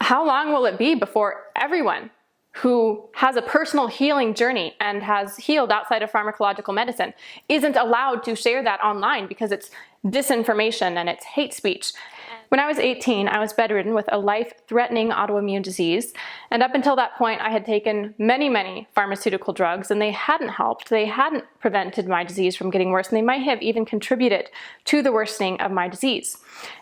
how long will it be before everyone who has a personal healing journey and has healed outside of pharmacological medicine isn't allowed to share that online because it's disinformation and it's hate speech? When I was 18, I was bedridden with a life-threatening autoimmune disease, and up until that point I had taken many pharmaceutical drugs, and they hadn't helped. They hadn't prevented my disease from getting worse, and they might have even contributed to the worsening of my disease.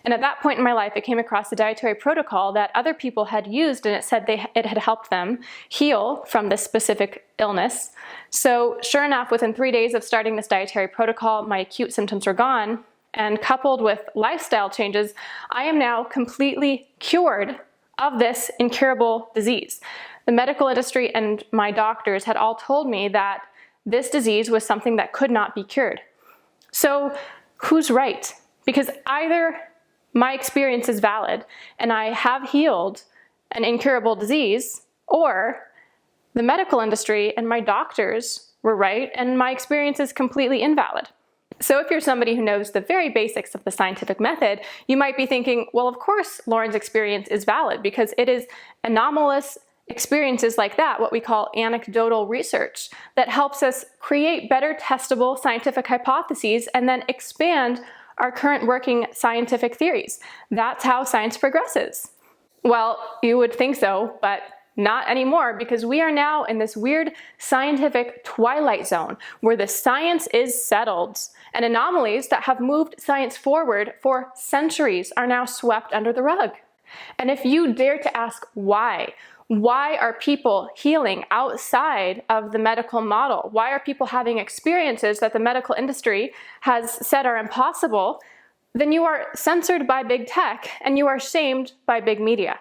And at that point in my life, I came across a dietary protocol that other people had used, and it said it had helped them heal from this specific illness. So sure enough, within 3 days of starting this dietary protocol, my acute symptoms were gone. And coupled with lifestyle changes, I am now completely cured of this incurable disease. The medical industry and my doctors had all told me that this disease was something that could not be cured. So who's right? Because either my experience is valid and I have healed an incurable disease, or the medical industry and my doctors were right and my experience is completely invalid. So if you're somebody who knows the very basics of the scientific method, you might be thinking, well, of course Lauren's experience is valid because it is anomalous experiences like that, what we call anecdotal research, that helps us create better testable scientific hypotheses and then expand our current working scientific theories. That's how science progresses. Well, you would think so, but not anymore, because we are now in this weird scientific twilight zone where the science is settled, and anomalies that have moved science forward for centuries are now swept under the rug. And if you dare to ask why are people healing outside of the medical model? Why are people having experiences that the medical industry has said are impossible? Then you are censored by big tech and you are shamed by big media.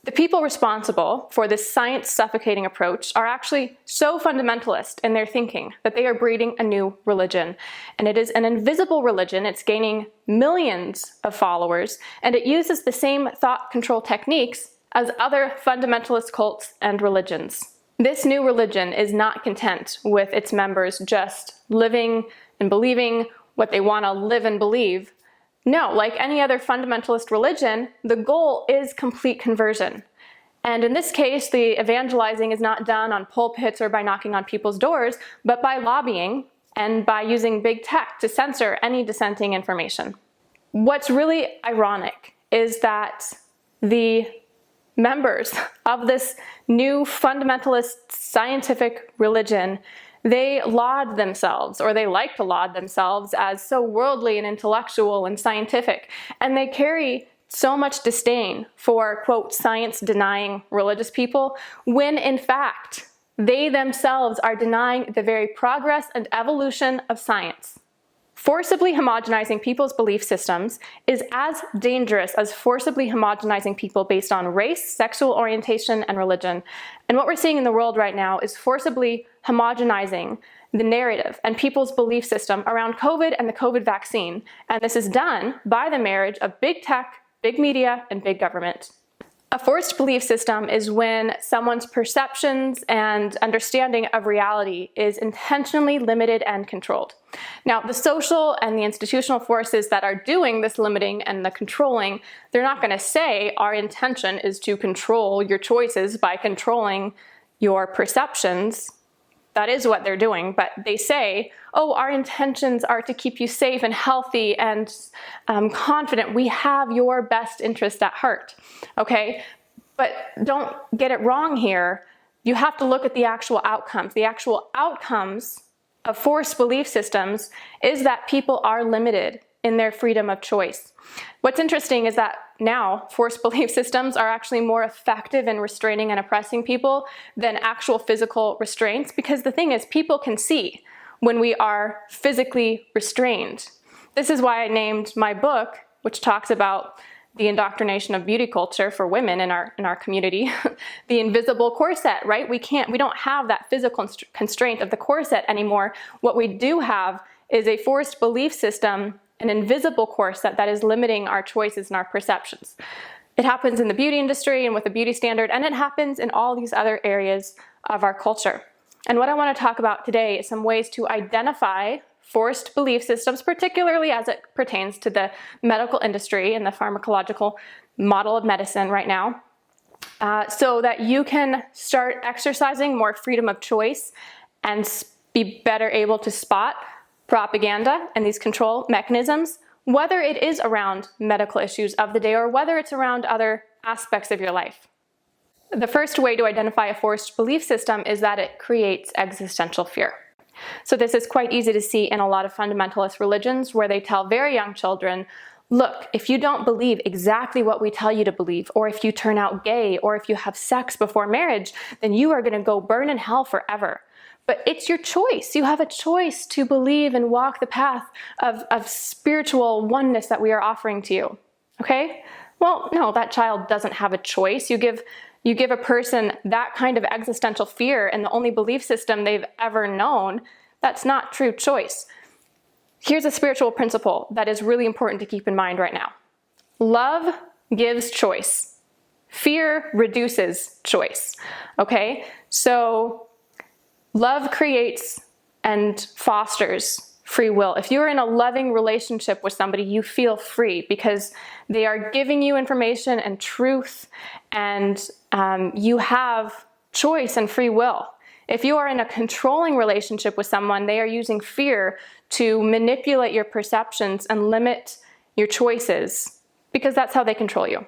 The people responsible for this science-suffocating approach are actually so fundamentalist in their thinking that they are breeding a new religion. And it is an invisible religion. It's gaining millions of followers, and it uses the same thought control techniques as other fundamentalist cults and religions. This new religion is not content with its members just living and believing what they want to live and believe. No, like any other fundamentalist religion, the goal is complete conversion. And in this case, the evangelizing is not done on pulpits or by knocking on people's doors, but by lobbying and by using big tech to censor any dissenting information. What's really ironic is that the members of this new fundamentalist scientific religion, they laud themselves, or they like to laud themselves, as so worldly and intellectual and scientific. And they carry so much disdain for, quote, science-denying religious people, when in fact, they themselves are denying the very progress and evolution of science. Forcibly homogenizing people's belief systems is as dangerous as forcibly homogenizing people based on race, sexual orientation, and religion. And what we're seeing in the world right now is forcibly homogenizing the narrative and people's belief system around COVID and the COVID vaccine. And this is done by the marriage of big tech, big media, and big government. A forced belief system is when someone's perceptions and understanding of reality is intentionally limited and controlled. Now, the social and the institutional forces that are doing this limiting and the controlling, they're not going to say our intention is to control your choices by controlling your perceptions. That is what they're doing, but they say, oh, our intentions are to keep you safe and healthy and confident. We have your best interest at heart, okay? But don't get it wrong here. You have to look at the actual outcomes. The actual outcomes of forced belief systems is that people are limited in their freedom of choice. What's interesting is that now forced belief systems are actually more effective in restraining and oppressing people than actual physical restraints, because the thing is, people can see when we are physically restrained. This is why I named my book, which talks about the indoctrination of beauty culture for women in our community, the invisible corset, right? We don't have that physical constraint of the corset anymore. What we do have is a forced belief system, an invisible corset that is limiting our choices and our perceptions. It happens in the beauty industry and with the beauty standard, and it happens in all these other areas of our culture. And what I want to talk about today is some ways to identify forced belief systems, particularly as it pertains to the medical industry and the pharmacological model of medicine right now, so that you can start exercising more freedom of choice and be better able to spot propaganda and these control mechanisms, whether it is around medical issues of the day or whether it's around other aspects of your life. The first way to identify a forced belief system is that it creates existential fear. So this is quite easy to see in a lot of fundamentalist religions where they tell very young children, look, if you don't believe exactly what we tell you to believe, or if you turn out gay, or if you have sex before marriage, then you are going to go burn in hell forever. But it's your choice. You have a choice to believe and walk the path of spiritual oneness that we are offering to you. Okay? Well, no, that child doesn't have a choice. You give a person that kind of existential fear and the only belief system they've ever known, that's not true choice. Here's a spiritual principle that is really important to keep in mind right now. Love gives choice. Fear reduces choice. Okay? So love creates and fosters free will. If you're in a loving relationship with somebody, you feel free because they are giving you information and truth, and you have choice and free will. If you are in a controlling relationship with someone, they are using fear to manipulate your perceptions and limit your choices because that's how they control you.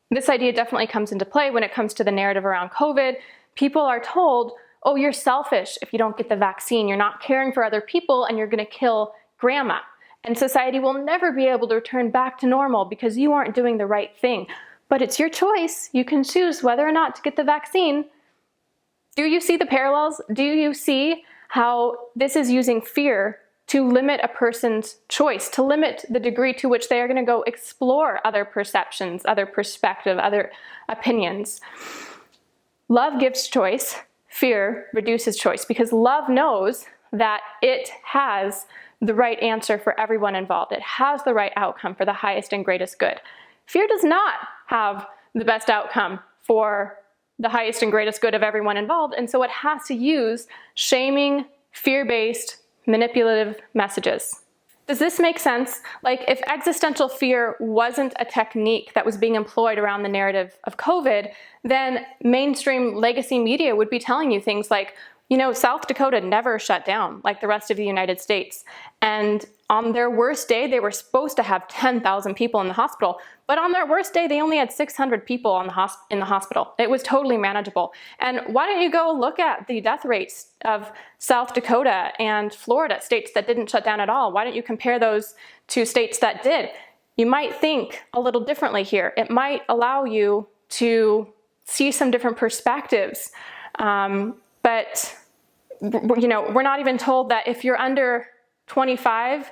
This idea definitely comes into play when it comes to the narrative around COVID. People are told, oh, you're selfish if you don't get the vaccine. You're not caring for other people and you're going to kill grandma. And society will never be able to return back to normal because you aren't doing the right thing. But it's your choice. You can choose whether or not to get the vaccine. Do you see the parallels? Do you see how this is using fear to limit a person's choice, to limit the degree to which they are going to go explore other perceptions, other perspective, other opinions? Love gives choice. Fear reduces choice because love knows that it has the right answer for everyone involved. It has the right outcome for the highest and greatest good. Fear does not have the best outcome for the highest and greatest good of everyone involved, and so it has to use shaming, fear-based, manipulative messages. Does this make sense? Like, if existential fear wasn't a technique that was being employed around the narrative of COVID, then mainstream legacy media would be telling you things like, you know, South Dakota never shut down like the rest of the United States. And on their worst day, they were supposed to have 10,000 people in the hospital. But on their worst day, they only had 600 people in the hospital. It was totally manageable. And why don't you go look at the death rates of South Dakota and Florida, states that didn't shut down at all? Why don't you compare those to states that did? You might think a little differently here. It might allow you to see some different perspectives. But you know, we're not even told that if you're under 25,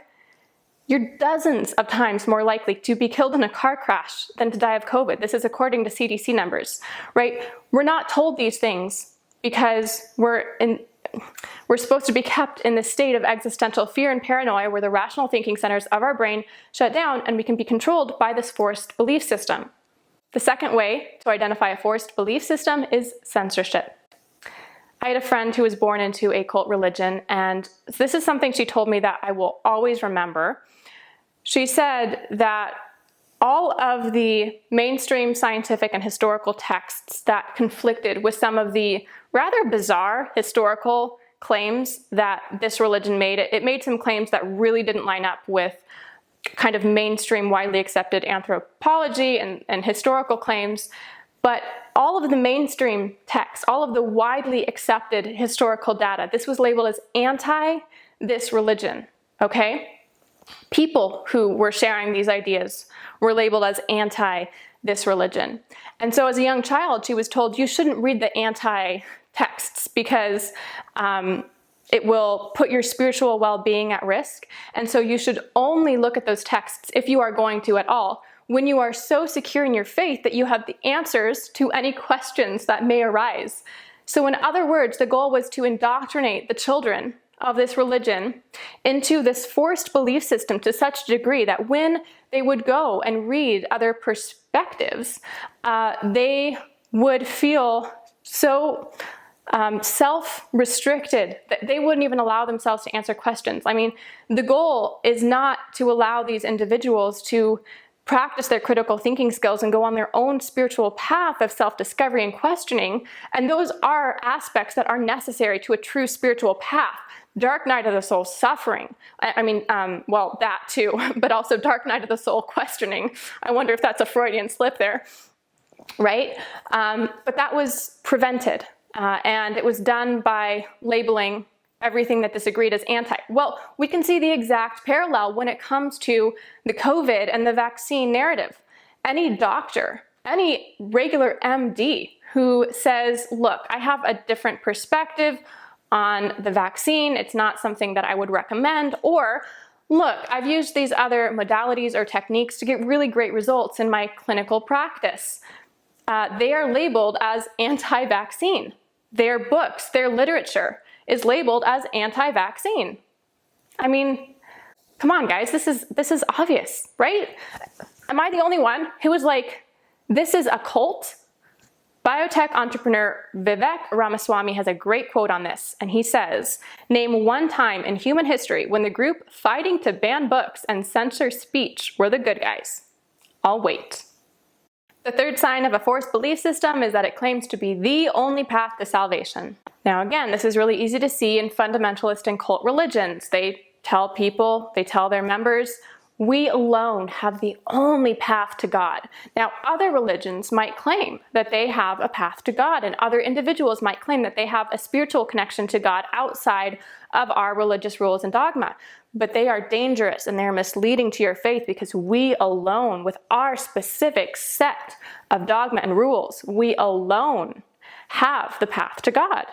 you're dozens of times more likely to be killed in a car crash than to die of COVID. This is according to CDC numbers, right? We're not told these things because we're supposed to be kept in this state of existential fear and paranoia where the rational thinking centers of our brain shut down and we can be controlled by this forced belief system. The second way to identify a forced belief system is censorship. I had a friend who was born into a cult religion, and this is something she told me that I will always remember. She said that all of the mainstream scientific and historical texts that conflicted with some of the rather bizarre historical claims that this religion made, it made some claims that really didn't line up with kind of mainstream, widely accepted anthropology and historical claims. But all of the mainstream texts, all of the widely accepted historical data, this was labeled as anti this religion, okay? People who were sharing these ideas were labeled as anti this religion. And so as a young child, she was told, you shouldn't read the anti-texts because it will put your spiritual well-being at risk. And so you should only look at those texts, if you are going to at all, when you are so secure in your faith that you have the answers to any questions that may arise. So in other words, the goal was to indoctrinate the children of this religion into this forced belief system to such a degree that when they would go and read other perspectives, they would feel so self-restricted that they wouldn't even allow themselves to answer questions. I mean, the goal is not to allow these individuals to practice their critical thinking skills and go on their own spiritual path of self-discovery and questioning. And those are aspects that are necessary to a true spiritual path. Dark night of the soul suffering. Well, that too, but also dark night of the soul questioning. I wonder if that's a Freudian slip there, right? But that was prevented, and it was done by labeling everything that disagreed as anti. Well, we can see the exact parallel when it comes to the COVID and the vaccine narrative. Any doctor, any regular MD who says, look, I have a different perspective on the vaccine, it's not something that I would recommend, or look, I've used these other modalities or techniques to get really great results in my clinical practice. They are labeled as anti-vaccine. Their books, their literature is labeled as anti-vaccine. I mean, come on guys, this is obvious, right? Am I the only one who was like, this is a cult? Biotech entrepreneur Vivek Ramaswamy has a great quote on this, and he says, name one time in human history when the group fighting to ban books and censor speech were the good guys. I'll wait. The third sign of a forced belief system is that it claims to be the only path to salvation. Now again, this is really easy to see in fundamentalist and cult religions. They tell people, they tell their members, we alone have the only path to God. Now, other religions might claim that they have a path to God, and other individuals might claim that they have a spiritual connection to God outside of our religious rules and dogma. But they are dangerous and they're misleading to your faith, because we alone, with our specific set of dogma and rules, we alone have the path to God.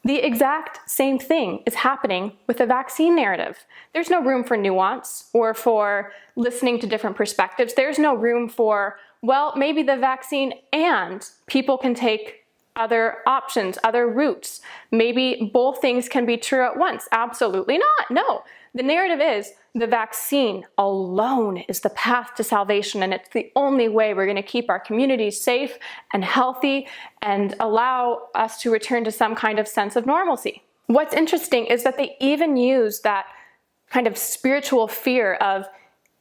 The exact same thing is happening with the vaccine narrative. There's no room for nuance or for listening to different perspectives. There's no room for, well, maybe the vaccine and people can take other options, other routes. Maybe both things can be true at once. Absolutely not. No. The narrative is the vaccine alone is the path to salvation, and it's the only way we're going to keep our communities safe and healthy and allow us to return to some kind of sense of normalcy. What's interesting is that they even use that kind of spiritual fear of,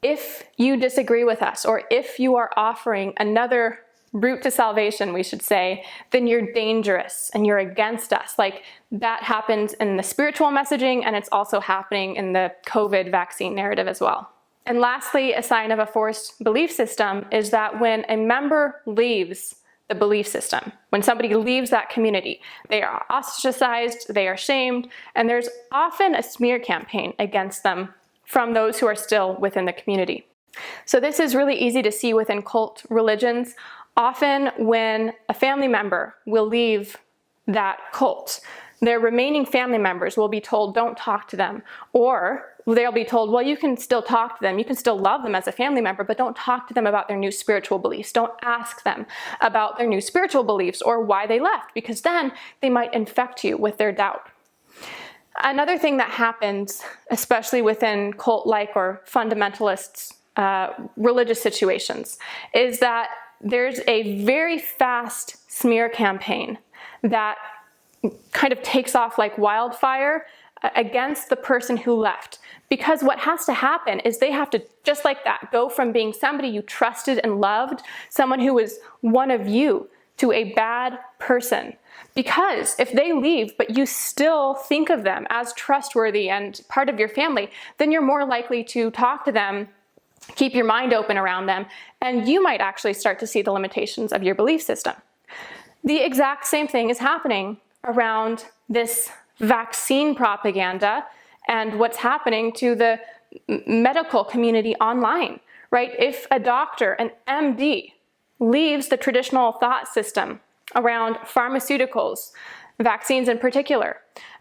if you disagree with us, or if you are offering another route to salvation, we should say, then you're dangerous and you're against us. Like, that happens in the spiritual messaging, and it's also happening in the COVID vaccine narrative as well. And lastly, a sign of a forced belief system is that when a member leaves the belief system, when somebody leaves that community, they are ostracized, they are shamed, and there's often a smear campaign against them from those who are still within the community. So this is really easy to see within cult religions. Often when a family member will leave that cult, their remaining family members will be told, don't talk to them. Or they'll be told, well, you can still talk to them, you can still love them as a family member, but don't talk to them about their new spiritual beliefs. Don't ask them about their new spiritual beliefs or why they left, because then they might infect you with their doubt. Another thing that happens, especially within cult-like or fundamentalists' religious situations, is that there's a very fast smear campaign that kind of takes off like wildfire against the person who left. Because what has to happen is they have to, just like that, go from being somebody you trusted and loved, someone who was one of you, to a bad person. Because if they leave, but you still think of them as trustworthy and part of your family, then you're more likely to talk to them, keep your mind open around them, and you might actually start to see the limitations of your belief system. The exact same thing is happening around this vaccine propaganda and what's happening to the medical community online, right? If a doctor, an MD, leaves the traditional thought system around pharmaceuticals, vaccines in particular,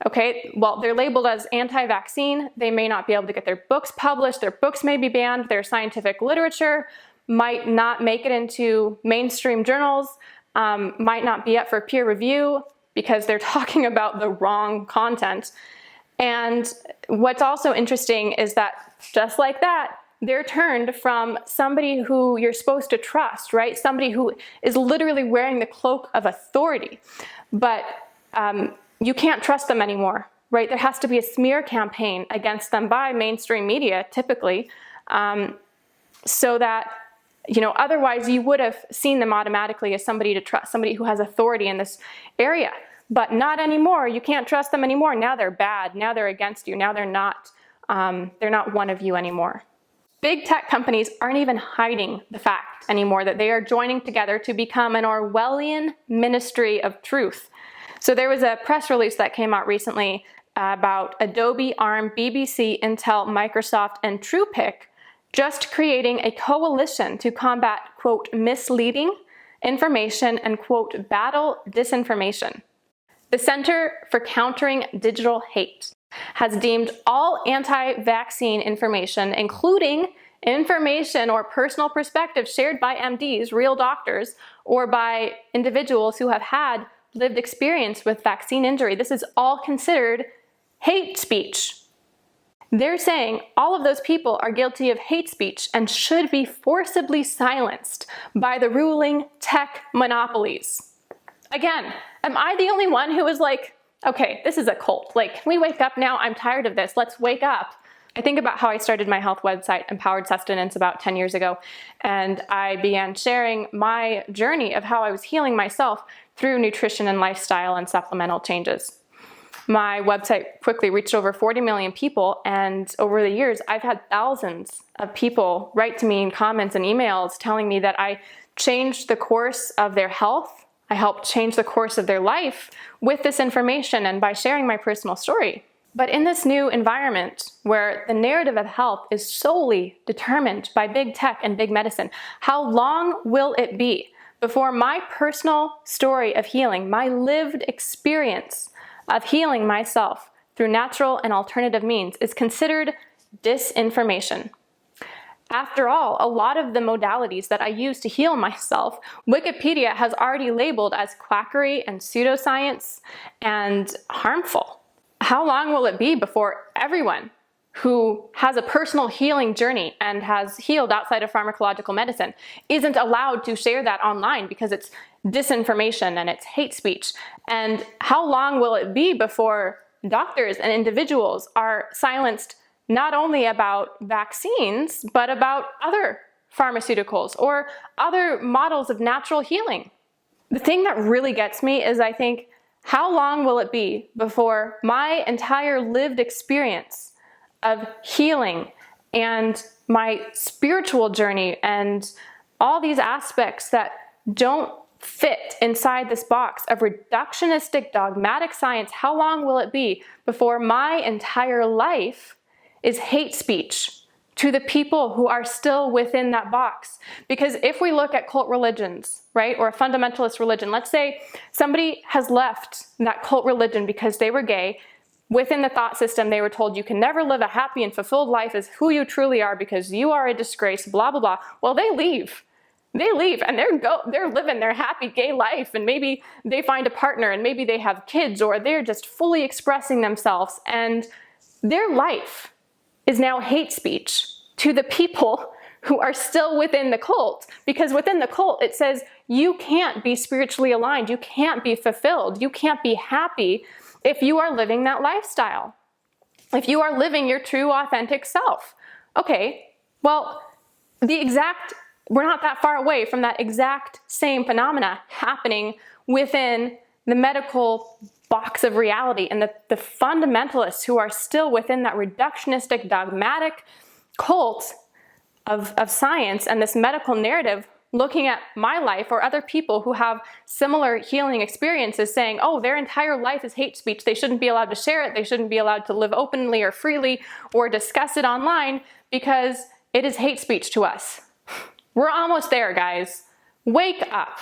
okay, well, they're labeled as anti-vaccine. They may not be able to get their books published. Their books may be banned. Their scientific literature might not make it into mainstream journals, might not be up for peer review because they're talking about the wrong content. And what's also interesting is that just like that, they're turned from somebody who you're supposed to trust, right? Somebody who is literally wearing the cloak of authority, but you can't trust them anymore, right? There has to be a smear campaign against them by mainstream media, typically, so that Otherwise you would have seen them automatically as somebody to trust, somebody who has authority in this area. But not anymore. You can't trust them anymore. Now they're bad. Now they're against you. Now they're not one of you anymore. Big tech companies aren't even hiding the fact anymore that they are joining together to become an Orwellian ministry of truth. So there was a press release that came out recently about Adobe, ARM, BBC, Intel, Microsoft, and TruePic just creating a coalition to combat, quote, misleading information and, quote, battle disinformation. The Center for Countering Digital Hate has deemed all anti-vaccine information, including information or personal perspectives shared by MDs, real doctors, or by individuals who have had lived experience with vaccine injury. This is all considered hate speech. They're saying all of those people are guilty of hate speech and should be forcibly silenced by the ruling tech monopolies. Again, am I the only one who is like, okay, this is a cult. Like, can we wake up now? I'm tired of this. Let's wake up. I think about how I started my health website, Empowered Sustenance, about 10 years ago, and I began sharing my journey of how I was healing myself through nutrition and lifestyle and supplemental changes. My website quickly reached over 40 million people, and over the years, I've had thousands of people write to me in comments and emails telling me that I changed the course of their health. I helped change the course of their life with this information and by sharing my personal story. But in this new environment where the narrative of health is solely determined by big tech and big medicine, how long will it be before my personal story of healing, my lived experience of healing myself through natural and alternative means is considered disinformation? After all, a lot of the modalities that I use to heal myself, Wikipedia has already labeled as quackery and pseudoscience and harmful. How long will it be before everyone who has a personal healing journey and has healed outside of pharmacological medicine isn't allowed to share that online because it's disinformation and it's hate speech? And how long will it be before doctors and individuals are silenced not only about vaccines, but about other pharmaceuticals or other models of natural healing? The thing that really gets me is, I think, how long will it be before my entire lived experience of healing and my spiritual journey and all these aspects that don't fit inside this box of reductionistic dogmatic science, how long will it be before my entire life is hate speech to the people who are still within that box? Because if we look at cult religions, right, or a fundamentalist religion, let's say somebody has left that cult religion because they were gay. Within the thought system, they were told you can never live a happy and fulfilled life as who you truly are because you are a disgrace, blah, blah, blah. Well, they leave. They leave and they're living their happy gay life, and maybe they find a partner and maybe they have kids, or they're just fully expressing themselves, and their life is now hate speech to the people who are still within the cult, because within the cult it says you can't be spiritually aligned, you can't be fulfilled, you can't be happy if you are living that lifestyle, if you are living your true authentic self. Okay, well, we're not that far away from that exact same phenomena happening within the medical box of reality, and the fundamentalists who are still within that reductionistic dogmatic cult of science and this medical narrative, looking at my life or other people who have similar healing experiences, saying, oh, their entire life is hate speech, they shouldn't be allowed to share it, they shouldn't be allowed to live openly or freely or discuss it online because it is hate speech to us. We're almost there, guys. Wake up.